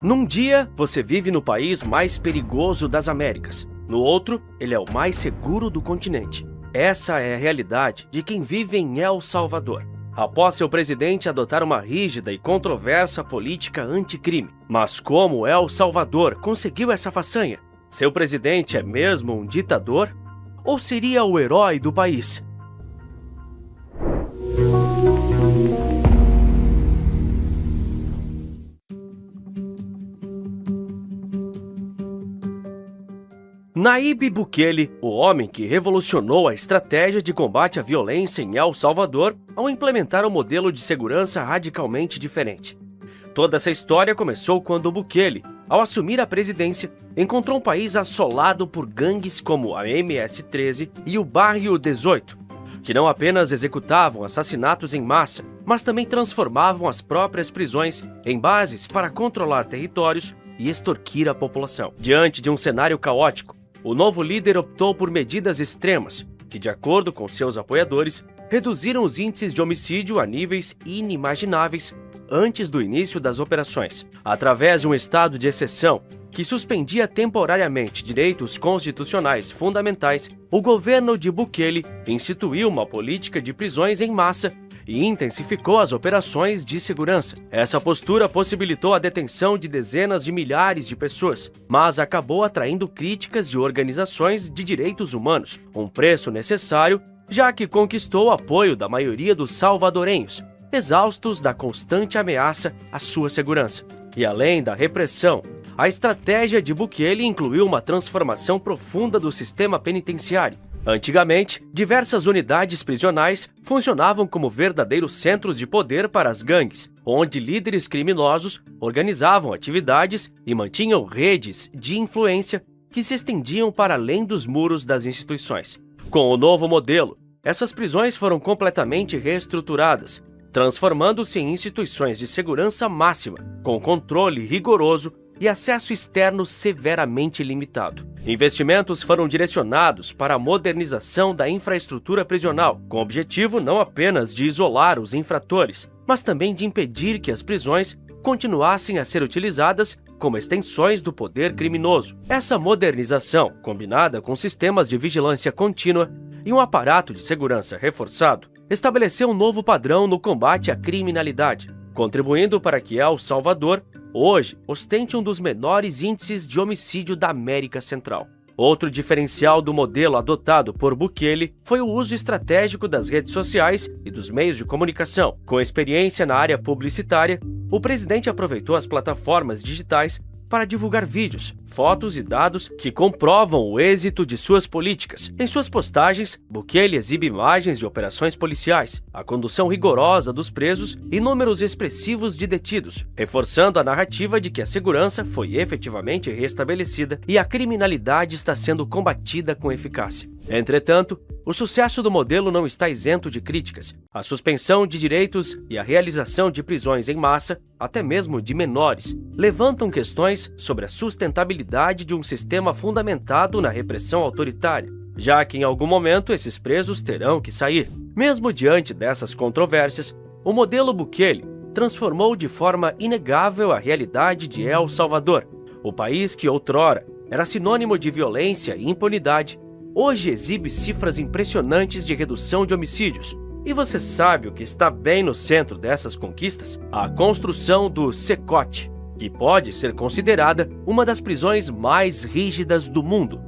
Num dia, você vive no país mais perigoso das Américas. No outro, ele é o mais seguro do continente. Essa é a realidade de quem vive em El Salvador. Após seu presidente adotar uma rígida e controversa política anticrime. Mas como El Salvador conseguiu essa façanha? Seu presidente é mesmo um ditador? Ou seria o herói do país? Nayib Bukele, o homem que revolucionou a estratégia de combate à violência em El Salvador ao implementar um modelo de segurança radicalmente diferente. Toda essa história começou quando Bukele, ao assumir a presidência, encontrou um país assolado por gangues como a MS-13 e o Barrio 18, que não apenas executavam assassinatos em massa, mas também transformavam as próprias prisões em bases para controlar territórios e extorquir a população. Diante de um cenário caótico, o novo líder optou por medidas extremas, que, de acordo com seus apoiadores, reduziram os índices de homicídio a níveis inimagináveis antes do início das operações. Através de um estado de exceção, que suspendia temporariamente direitos constitucionais fundamentais, o governo de Bukele instituiu uma política de prisões em massa e intensificou as operações de segurança. Essa postura possibilitou a detenção de dezenas de milhares de pessoas, mas acabou atraindo críticas de organizações de direitos humanos, um preço necessário, já que conquistou o apoio da maioria dos salvadorenhos, exaustos da constante ameaça à sua segurança. E além da repressão, a estratégia de Bukele incluiu uma transformação profunda do sistema penitenciário. Antigamente, diversas unidades prisionais funcionavam como verdadeiros centros de poder para as gangues, onde líderes criminosos organizavam atividades e mantinham redes de influência que se estendiam para além dos muros das instituições. Com o novo modelo, essas prisões foram completamente reestruturadas, transformando-se em instituições de segurança máxima, com controle rigoroso e acesso externo severamente limitado. Investimentos foram direcionados para a modernização da infraestrutura prisional, com o objetivo não apenas de isolar os infratores, mas também de impedir que as prisões continuassem a ser utilizadas como extensões do poder criminoso. Essa modernização, combinada com sistemas de vigilância contínua e um aparato de segurança reforçado, estabeleceu um novo padrão no combate à criminalidade, contribuindo para que El Salvador hoje ostente um dos menores índices de homicídio da América Central. Outro diferencial do modelo adotado por Bukele foi o uso estratégico das redes sociais e dos meios de comunicação. Com experiência na área publicitária, o presidente aproveitou as plataformas digitais para divulgar vídeos, fotos e dados que comprovam o êxito de suas políticas. Em suas postagens, Bukele exibe imagens de operações policiais, a condução rigorosa dos presos e números expressivos de detidos, reforçando a narrativa de que a segurança foi efetivamente restabelecida e a criminalidade está sendo combatida com eficácia. Entretanto, o sucesso do modelo não está isento de críticas. A suspensão de direitos e a realização de prisões em massa, até mesmo de menores, levantam questões sobre a sustentabilidade de um sistema fundamentado na repressão autoritária, já que em algum momento esses presos terão que sair. Mesmo diante dessas controvérsias, o modelo Bukele transformou de forma inegável a realidade de El Salvador. O país que outrora era sinônimo de violência e impunidade, hoje exibe cifras impressionantes de redução de homicídios. E você sabe o que está bem no centro dessas conquistas? A construção do Secote, que pode ser considerada uma das prisões mais rígidas do mundo.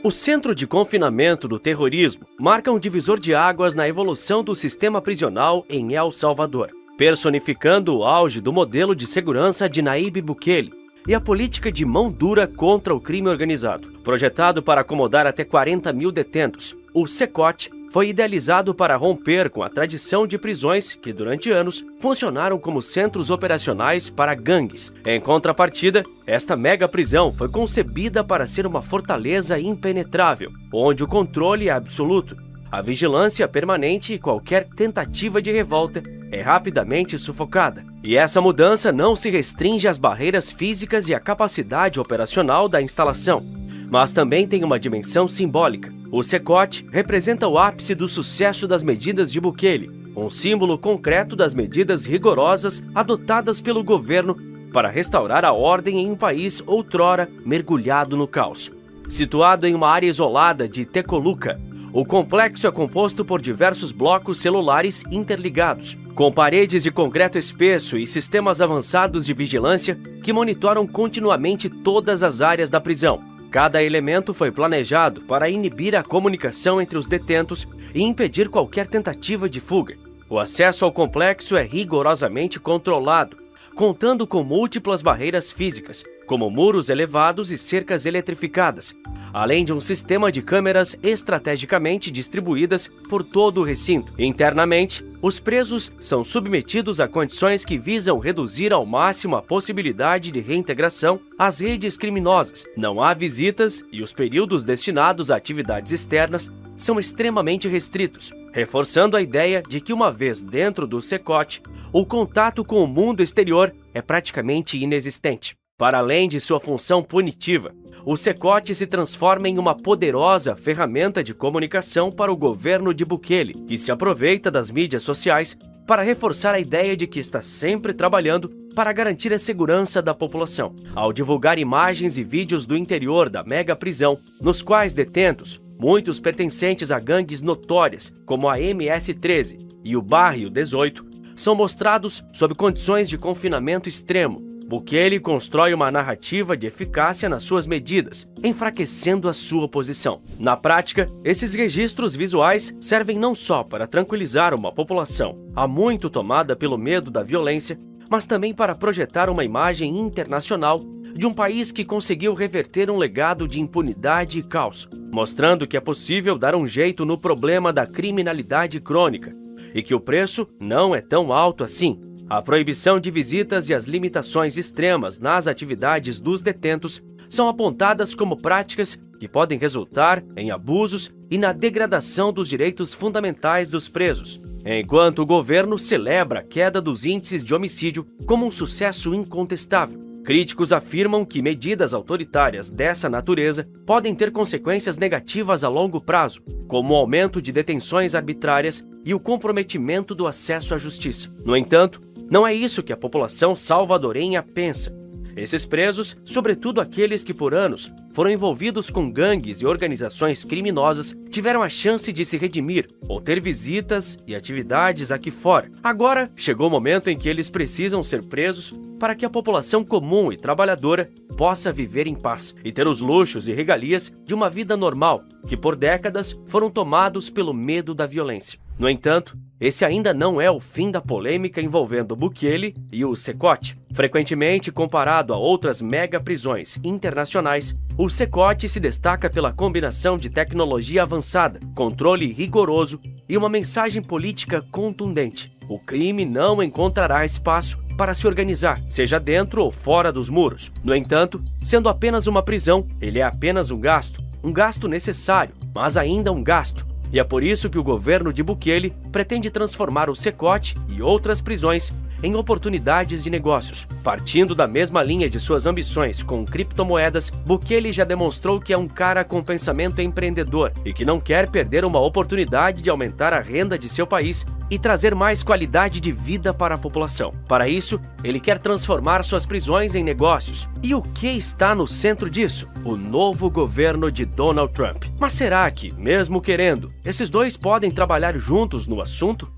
O centro de confinamento do terrorismo marca um divisor de águas na evolução do sistema prisional em El Salvador, personificando o auge do modelo de segurança de Nayib Bukele e a política de mão dura contra o crime organizado. Projetado para acomodar até 40 mil detentos, o Secote foi idealizado para romper com a tradição de prisões que, durante anos, funcionaram como centros operacionais para gangues. Em contrapartida, esta mega prisão foi concebida para ser uma fortaleza impenetrável, onde o controle é absoluto, a vigilância permanente e qualquer tentativa de revolta é rapidamente sufocada. E essa mudança não se restringe às barreiras físicas e à capacidade operacional da instalação, mas também tem uma dimensão simbólica. O Secote representa o ápice do sucesso das medidas de Bukele, um símbolo concreto das medidas rigorosas adotadas pelo governo para restaurar a ordem em um país outrora mergulhado no caos. Situado em uma área isolada de Tecoluca, o complexo é composto por diversos blocos celulares interligados, com paredes de concreto espesso e sistemas avançados de vigilância que monitoram continuamente todas as áreas da prisão. Cada elemento foi planejado para inibir a comunicação entre os detentos e impedir qualquer tentativa de fuga. O acesso ao complexo é rigorosamente controlado, contando com múltiplas barreiras físicas, como muros elevados e cercas eletrificadas, além de um sistema de câmeras estrategicamente distribuídas por todo o recinto. Internamente, os presos são submetidos a condições que visam reduzir ao máximo a possibilidade de reintegração às redes criminosas. Não há visitas e os períodos destinados a atividades externas são extremamente restritos, reforçando a ideia de que, uma vez dentro do Secote, o contato com o mundo exterior é praticamente inexistente. Para além de sua função punitiva, o Secote se transforma em uma poderosa ferramenta de comunicação para o governo de Bukele, que se aproveita das mídias sociais para reforçar a ideia de que está sempre trabalhando para garantir a segurança da população. Ao divulgar imagens e vídeos do interior da mega prisão, nos quais detentos, muitos pertencentes a gangues notórias, como a MS-13 e o Barrio 18, são mostrados sob condições de confinamento extremo, Bukele constrói uma narrativa de eficácia nas suas medidas, enfraquecendo a sua oposição. Na prática, esses registros visuais servem não só para tranquilizar uma população há muito tomada pelo medo da violência, mas também para projetar uma imagem internacional de um país que conseguiu reverter um legado de impunidade e caos, mostrando que é possível dar um jeito no problema da criminalidade crônica e que o preço não é tão alto assim. A proibição de visitas e as limitações extremas nas atividades dos detentos são apontadas como práticas que podem resultar em abusos e na degradação dos direitos fundamentais dos presos, enquanto o governo celebra a queda dos índices de homicídio como um sucesso incontestável. Críticos afirmam que medidas autoritárias dessa natureza podem ter consequências negativas a longo prazo, como o aumento de detenções arbitrárias e o comprometimento do acesso à justiça. No entanto, não é isso que a população salvadorenha pensa. Esses presos, sobretudo aqueles que por anos foram envolvidos com gangues e organizações criminosas, tiveram a chance de se redimir ou ter visitas e atividades aqui fora. Agora chegou o momento em que eles precisam ser presos para que a população comum e trabalhadora possa viver em paz e ter os luxos e regalias de uma vida normal, que por décadas foram tomados pelo medo da violência. No entanto, esse ainda não é o fim da polêmica envolvendo Bukele e o Secote. Frequentemente comparado a outras mega-prisões internacionais, o Secote se destaca pela combinação de tecnologia avançada, controle rigoroso e uma mensagem política contundente. O crime não encontrará espaço para se organizar, seja dentro ou fora dos muros. No entanto, sendo apenas uma prisão, ele é apenas um gasto necessário, mas ainda um gasto. E é por isso que o governo de Bukele pretende transformar o Secote e outras prisões em oportunidades de negócios. Partindo da mesma linha de suas ambições com criptomoedas, Bukele já demonstrou que é um cara com pensamento empreendedor e que não quer perder uma oportunidade de aumentar a renda de seu país e trazer mais qualidade de vida para a população. Para isso, ele quer transformar suas prisões em negócios. E o que está no centro disso? O novo governo de Donald Trump. Mas será que, mesmo querendo, esses dois podem trabalhar juntos no assunto?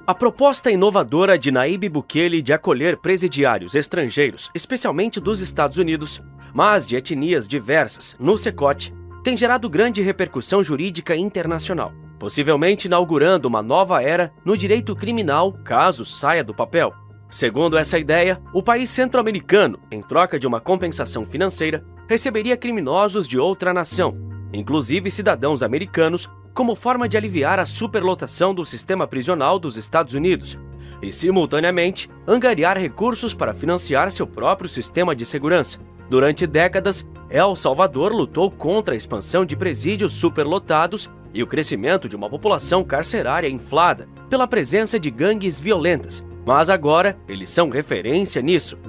A proposta inovadora de Nayib Bukele de acolher presidiários estrangeiros, especialmente dos Estados Unidos, mas de etnias diversas, no Secote, tem gerado grande repercussão jurídica internacional, possivelmente inaugurando uma nova era no direito criminal caso saia do papel. Segundo essa ideia, o país centro-americano, em troca de uma compensação financeira, receberia criminosos de outra nação, inclusive cidadãos americanos, como forma de aliviar a superlotação do sistema prisional dos Estados Unidos e, simultaneamente, angariar recursos para financiar seu próprio sistema de segurança. Durante décadas, El Salvador lutou contra a expansão de presídios superlotados e o crescimento de uma população carcerária inflada pela presença de gangues violentas, mas agora eles são referência nisso.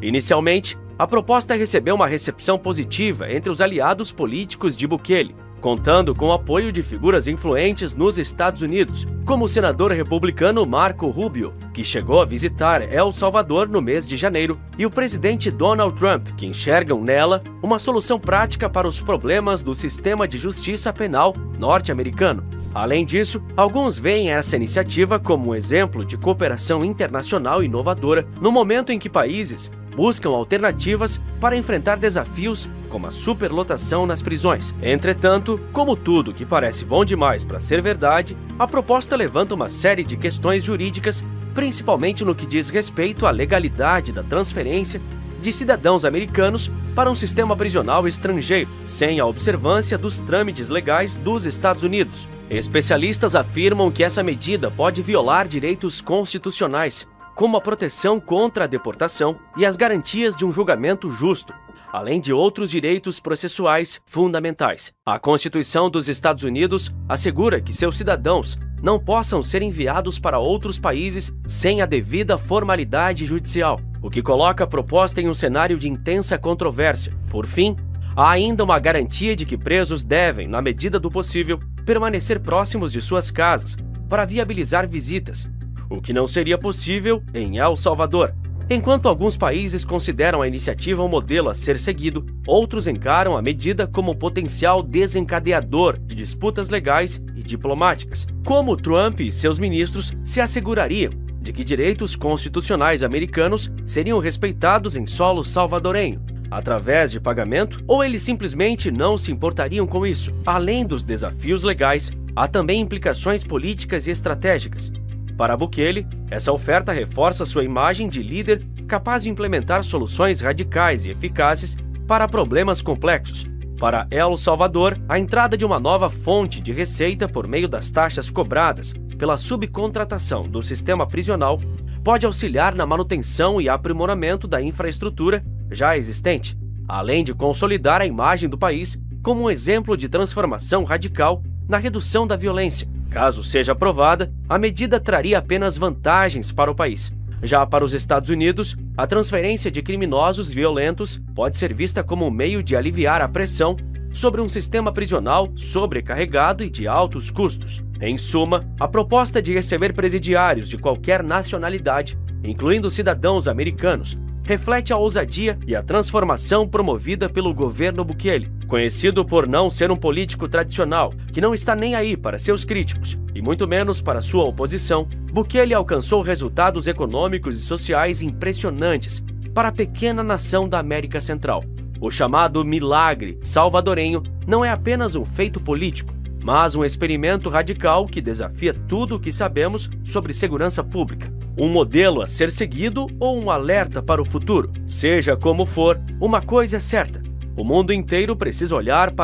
Inicialmente, a proposta recebeu uma recepção positiva entre os aliados políticos de Bukele, contando com o apoio de figuras influentes nos Estados Unidos, como o senador republicano Marco Rubio, que chegou a visitar El Salvador no mês de janeiro, e o presidente Donald Trump, que enxergam nela uma solução prática para os problemas do sistema de justiça penal norte-americano. Além disso, alguns veem essa iniciativa como um exemplo de cooperação internacional inovadora no momento em que países buscam alternativas para enfrentar desafios como a superlotação nas prisões. Entretanto, como tudo que parece bom demais para ser verdade, a proposta levanta uma série de questões jurídicas, principalmente no que diz respeito à legalidade da transferência de cidadãos americanos para um sistema prisional estrangeiro, sem a observância dos trâmites legais dos Estados Unidos. Especialistas afirmam que essa medida pode violar direitos constitucionais, como a proteção contra a deportação e as garantias de um julgamento justo, além de outros direitos processuais fundamentais. A Constituição dos Estados Unidos assegura que seus cidadãos não possam ser enviados para outros países sem a devida formalidade judicial, o que coloca a proposta em um cenário de intensa controvérsia. Por fim, há ainda uma garantia de que presos devem, na medida do possível, permanecer próximos de suas casas para viabilizar visitas, o que não seria possível em El Salvador. Enquanto alguns países consideram a iniciativa um modelo a ser seguido, outros encaram a medida como potencial desencadeador de disputas legais e diplomáticas. Como Trump e seus ministros se assegurariam de que direitos constitucionais americanos seriam respeitados em solo salvadorenho, através de pagamento, ou eles simplesmente não se importariam com isso? Além dos desafios legais, há também implicações políticas e estratégicas. Para Bukele, essa oferta reforça sua imagem de líder capaz de implementar soluções radicais e eficazes para problemas complexos. Para El Salvador, a entrada de uma nova fonte de receita por meio das taxas cobradas pela subcontratação do sistema prisional pode auxiliar na manutenção e aprimoramento da infraestrutura já existente, além de consolidar a imagem do país como um exemplo de transformação radical na redução da violência. Caso seja aprovada, a medida traria apenas vantagens para o país. Já para os Estados Unidos, a transferência de criminosos violentos pode ser vista como um meio de aliviar a pressão sobre um sistema prisional sobrecarregado e de altos custos. Em suma, a proposta de receber presidiários de qualquer nacionalidade, incluindo cidadãos americanos, reflete a ousadia e a transformação promovida pelo governo Bukele. Conhecido por não ser um político tradicional, que não está nem aí para seus críticos, e muito menos para sua oposição, Bukele alcançou resultados econômicos e sociais impressionantes para a pequena nação da América Central. O chamado milagre salvadorenho não é apenas um feito político, mas um experimento radical que desafia tudo o que sabemos sobre segurança pública. Um modelo a ser seguido ou um alerta para o futuro? Seja como for, uma coisa é certa: o mundo inteiro precisa olhar para